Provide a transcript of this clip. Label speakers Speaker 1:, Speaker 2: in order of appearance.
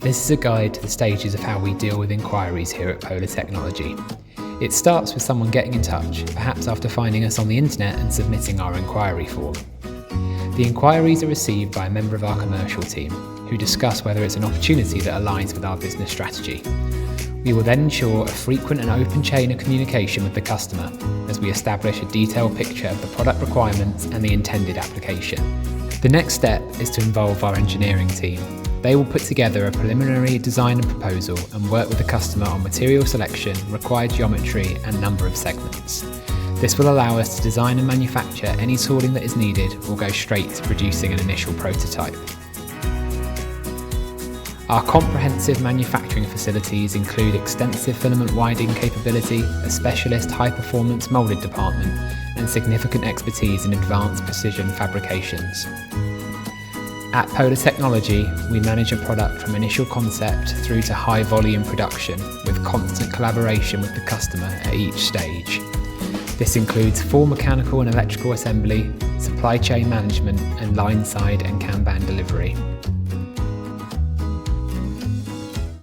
Speaker 1: This is a guide to the stages of how we deal with inquiries here at Polar Technology. It starts with someone getting in touch, perhaps after finding us on the internet and submitting our inquiry form. The inquiries are received by a member of our commercial team, who discuss whether it's an opportunity that aligns with our business strategy. We will then ensure a frequent and open chain of communication with the customer as we establish a detailed picture of the product requirements and the intended application. The next step is to involve our engineering team. They will put together a preliminary design and proposal and work with the customer on material selection, required geometry and number of segments. This will allow us to design and manufacture any tooling that is needed or go straight to producing an initial prototype. Our comprehensive manufacturing facilities include extensive filament winding capability, a specialist high-performance moulded department, and significant expertise in advanced precision fabrications. At Polar Technology, we manage a product from initial concept through to high-volume production with constant collaboration with the customer at each stage. This includes full mechanical and electrical assembly, supply chain management, and line-side and Kanban delivery.